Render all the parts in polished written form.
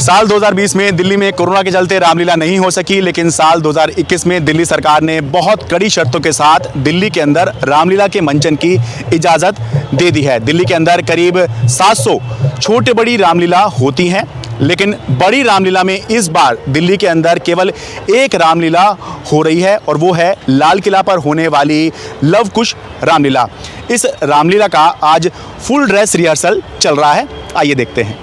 साल 2020 में दिल्ली में कोरोना के चलते रामलीला नहीं हो सकी, लेकिन साल 2021 में दिल्ली सरकार ने बहुत कड़ी शर्तों के साथ दिल्ली के अंदर रामलीला के मंचन की इजाज़त दे दी है। दिल्ली के अंदर करीब 700 छोटे बड़ी रामलीला होती हैं, लेकिन बड़ी रामलीला में इस बार दिल्ली के अंदर केवल एक रामलीला हो रही है और वो है लाल किला पर होने वाली लव कुश रामलीला। इस रामलीला का आज फुल ड्रेस रिहर्सल चल रहा है, आइए देखते हैं।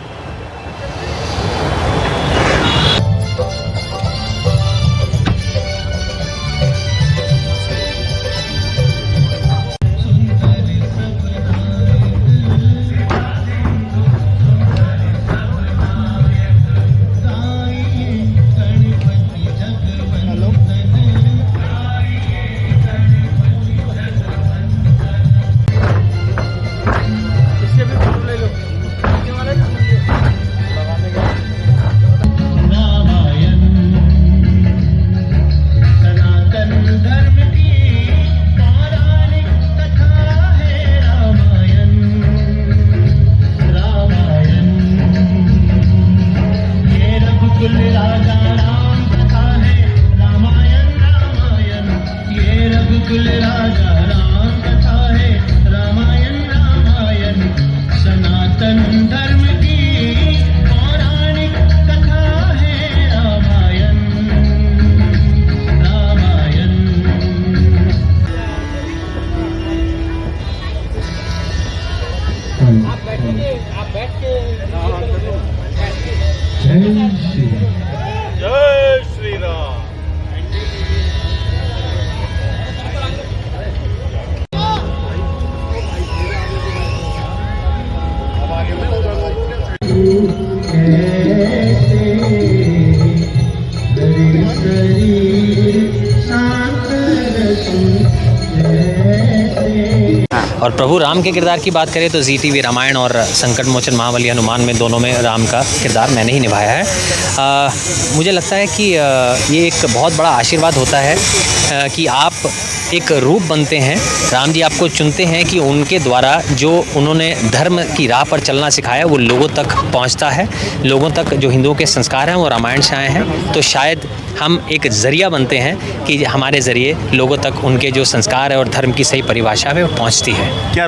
जय श्री राम। और प्रभु राम के किरदार की बात करें तो जी टीवी रामायण और संकट मोचन महाबली हनुमान में दोनों में राम का किरदार मैंने ही निभाया है। मुझे लगता है कि ये एक बहुत बड़ा आशीर्वाद होता है कि आप एक रूप बनते हैं। राम जी आपको चुनते हैं कि उनके द्वारा जो उन्होंने धर्म की राह पर चलना सिखाया वो लोगों तक पहुंचता है। लोगों तक जो हिंदुओं के संस्कार हैं वो रामायण से आए हैं, तो शायद हम एक ज़रिया बनते हैं कि हमारे ज़रिए लोगों तक उनके जो संस्कार है और धर्म की सही परिभाषा है वो पहुंचती है। क्या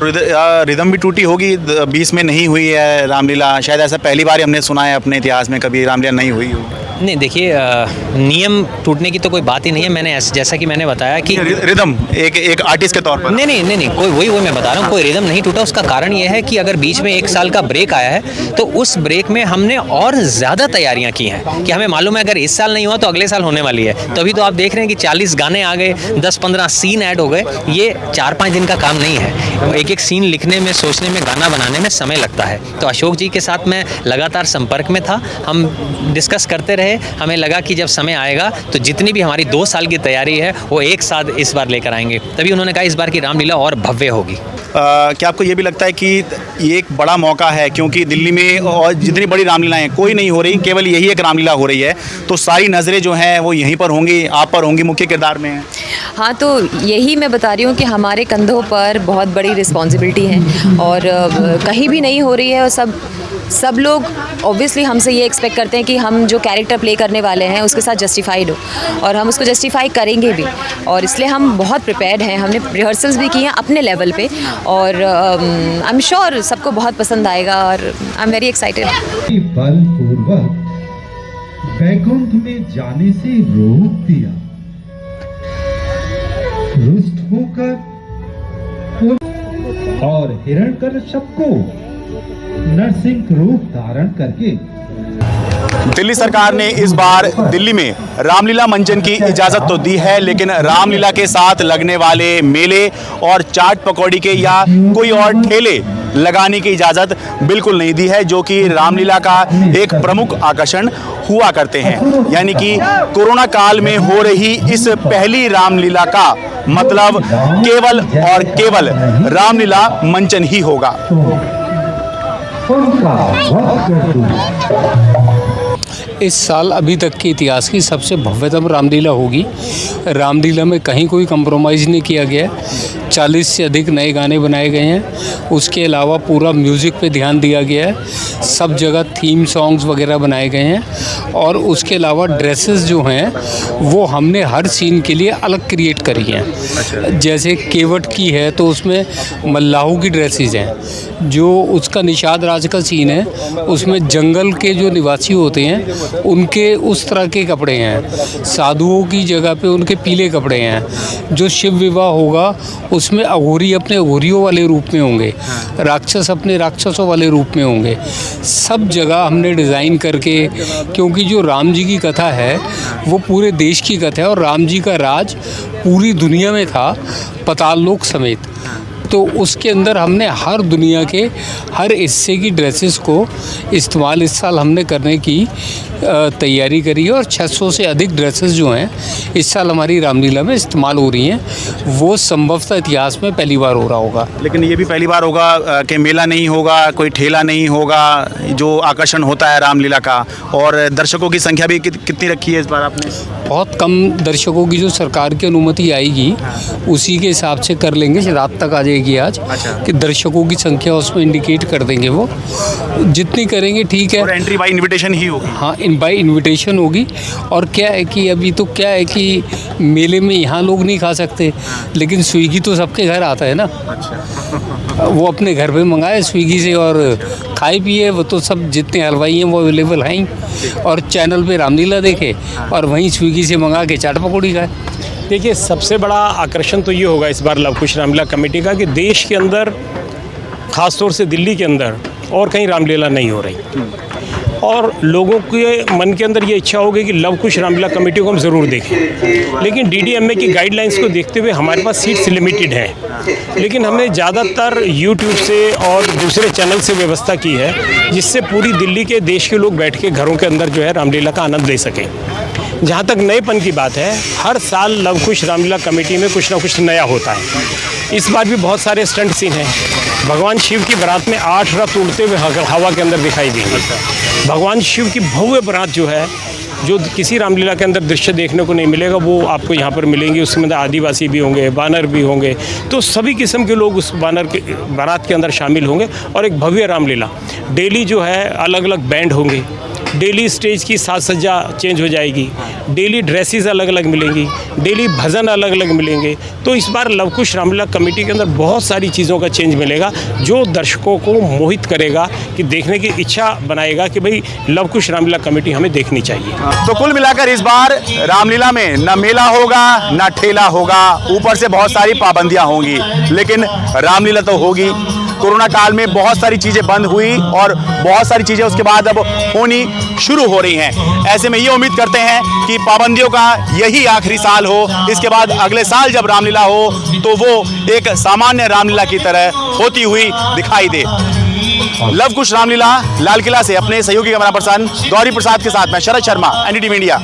रिदम भी टूटी होगी? 20 में नहीं हुई है रामलीला, शायद ऐसा पहली बार हमने सुना है अपने इतिहास में, कभी रामलीला नहीं हुई हो। नहीं, देखिए नियम टूटने की तो कोई बात ही नहीं है। मैंने जैसा कि मैंने बताया कि रिदम एक आर्टिस्ट के तौर पर नहीं कोई वही मैं बता रहा हूँ, कोई रिदम नहीं टूटा। उसका कारण ये है कि अगर बीच में 1 साल का ब्रेक आया है तो उस ब्रेक में हमने और ज़्यादा तैयारियाँ की हैं कि हमें मालूम है अगर इस साल नहीं हुआ तो अगले साल होने वाली है। तभी तो आप देख रहे हैं कि 40 गाने आ गए, 10-15 सीन ऐड हो गए। ये 4-5 दिन का काम नहीं है। एक सीन लिखने में, सोचने में, गाना बनाने में समय लगता है। तो अशोक जी के साथ मैं लगातार संपर्क में था, हम डिस्कस करते रहे। हमें लगा कि जब समय आएगा तो जितनी भी हमारी 2 साल की तैयारी है वो एक साथ इस बार लेकर आएंगे। तभी उन्होंने कहा इस बार की रामलीला और भव्य होगी। क्या आपको ये भी लगता है कि ये एक बड़ा मौका है, क्योंकि दिल्ली में और जितनी बड़ी रामलीलाएं कोई नहीं हो रही, केवल यही एक रामलीला हो रही है, तो सारी नज़रें जो हैं वो यहीं पर होंगी, आप पर होंगी, मुख्य किरदार में हैं। हाँ, तो यही मैं बता रही हूँ कि हमारे कंधों पर बहुत बड़ी रिस्पॉन्सिबिलिटी है और कहीं भी नहीं हो रही है। और सब लोग ऑब्वियसली हमसे ये एक्सपेक्ट करते हैं कि हम जो कैरेक्टर प्ले करने वाले हैं उसके साथ जस्टिफाइड हो, और हम उसको जस्टिफाई करेंगे भी। और इसलिए हम बहुत प्रिपेयर्ड हैं, हमने रिहर्सल्स भी की हैं अपने लेवल पे, और आई एम श्योर सबको बहुत पसंद आएगा और आई एम वेरी एक्साइटेड। बलपूर्वक वैकुंठ में जाने से रोक दिया, रुष्ट होकर और हिरण्यकश्यप को नरसिंह रूप धारण करके दिल्ली सरकार ने इस बार दिल्ली में रामलीला मंचन की इजाज़त तो दी है, लेकिन रामलीला के साथ लगने वाले मेले और चाट पकौड़ी के या कोई और ठेले लगाने की इजाज़त बिल्कुल नहीं दी है, जो कि रामलीला का एक प्रमुख आकर्षण हुआ करते हैं। यानी कि कोरोना काल में हो रही इस पहली रामलीला का मतलब केवल और केवल रामलीला मंचन ही होगा। इस साल अभी तक के इतिहास की सबसे भव्यतम रामलीला होगी। रामलीला में कहीं कोई कंप्रोमाइज़ नहीं किया गया। 40 से अधिक नए गाने बनाए गए हैं। उसके अलावा पूरा म्यूज़िक पे ध्यान दिया गया है। सब जगह थीम सॉन्ग्स वगैरह बनाए गए हैं और उसके अलावा ड्रेसेस जो हैं वो हमने हर सीन के लिए अलग क्रिएट करी हैं। जैसे केवट की है तो उसमें मल्लाहों की ड्रेसेस हैं। जो उसका निषाद राज का सीन है उसमें जंगल के जो निवासी होते हैं उनके उस तरह के कपड़े हैं। साधुओं की जगह पे उनके पीले कपड़े हैं। जो शिव विवाह होगा उसमें अघोरी अपने अघोरियों वाले रूप में होंगे, राक्षस अपने राक्षसों वाले रूप में होंगे। सब जगह हमने डिज़ाइन करके, क्योंकि जो राम जी की कथा है वो पूरे देश की कथा है और राम जी का राज पूरी दुनिया में था, पाताल लोक समेत। तो उसके अंदर हमने हर दुनिया के हर हिस्से की ड्रेसेस को इस्तेमाल इस साल हमने करने की तैयारी करी है और 600 से अधिक ड्रेसेस जो हैं इस साल हमारी रामलीला में इस्तेमाल हो रही हैं। वो संभवतः इतिहास में पहली बार हो रहा होगा। लेकिन ये भी पहली बार होगा कि मेला नहीं होगा, कोई ठेला नहीं होगा, जो आकर्षण होता है रामलीला का। और दर्शकों की संख्या भी कितनी रखी है इस बार आपने? बहुत कम दर्शकों की जो सरकार की अनुमति आएगी उसी के हिसाब से कर लेंगे। रात तक आ जाएगी आज कि दर्शकों की संख्या उसमें इंडिकेट कर देंगे। वो जितनी करेंगे ठीक है। और एंट्री बाय इनविटेशन ही होगी? हाँ, बाय इनविटेशन होगी। और क्या है कि अभी तो क्या है कि मेले में यहाँ लोग नहीं खा सकते, लेकिन स्विगी तो सबके घर आता है ना। वो अपने घर पे मंगाए स्विगी से और खाए पिए। वो तो सब जितने हलवाई हैं वो अवेलेबल हैं ही। और चैनल पे रामलीला देखे और वहीं स्विगी से मंगा के चाट पकौड़ी खाए। देखिए, सबसे बड़ा आकर्षण तो ये होगा इस बार लव कुश रामलीला कमेटी का कि देश के अंदर, ख़ासतौर से दिल्ली के अंदर और कहीं रामलीला नहीं हो रही। और लोगों के मन के अंदर ये इच्छा होगी कि लव कुश रामलीला कमेटी को हम ज़रूर देखें। लेकिन डीडीएमए की गाइडलाइंस को देखते हुए हमारे पास सीट्स लिमिटेड हैं। लेकिन हमने ज़्यादातर यूट्यूब से और दूसरे चैनल से व्यवस्था की है जिससे पूरी दिल्ली के देश के लोग बैठ के घरों के अंदर जो है रामलीला का आनंद ले सकें। जहाँ तक नएपन की बात है, हर साल लव कुश रामलीला कमेटी में कुछ ना कुछ नया होता है। इस बार भी बहुत सारे स्टंट सीन हैं। भगवान शिव की बारात में 8 रथ उड़ते हुए हवा के अंदर दिखाई देंगे। भगवान शिव की भव्य बारात जो है, जो किसी रामलीला के अंदर दृश्य देखने को नहीं मिलेगा, वो आपको यहाँ पर मिलेंगे। उसमें आदिवासी भी होंगे, बानर भी होंगे, तो सभी किस्म के लोग उस बानर के बारात के अंदर शामिल होंगे। और एक भव्य रामलीला डेली जो है, अलग अलग बैंड होंगे, डेली स्टेज की साज सज्जा चेंज हो जाएगी, डेली ड्रेसेस अलग अलग मिलेंगी, डेली भजन अलग अलग मिलेंगे। तो इस बार लव कुश रामलीला कमेटी के अंदर बहुत सारी चीज़ों का चेंज मिलेगा जो दर्शकों को मोहित करेगा, कि देखने की इच्छा बनाएगा कि भाई लव कुश रामलीला कमेटी हमें देखनी चाहिए। तो कुल मिलाकर इस बार रामलीला में न मेला होगा न ठेला होगा, ऊपर से बहुत सारी पाबंदियां होंगी, लेकिन रामलीला तो होगी। कोरोना काल में बहुत सारी चीज़ें बंद हुई और बहुत सारी चीज़ें उसके बाद अब होनी शुरू हो रही हैं। ऐसे में ये उम्मीद करते हैं कि पाबंदियों का यही आखिरी साल हो। इसके बाद अगले साल जब रामलीला हो तो वो एक सामान्य रामलीला की तरह होती हुई दिखाई दे। लव कुश रामलीला लाल किला से अपने सहयोगी कैमरा पर्सन गौरी प्रसाद के साथ मैं शरद शर्मा, एनडीटीवी इंडिया।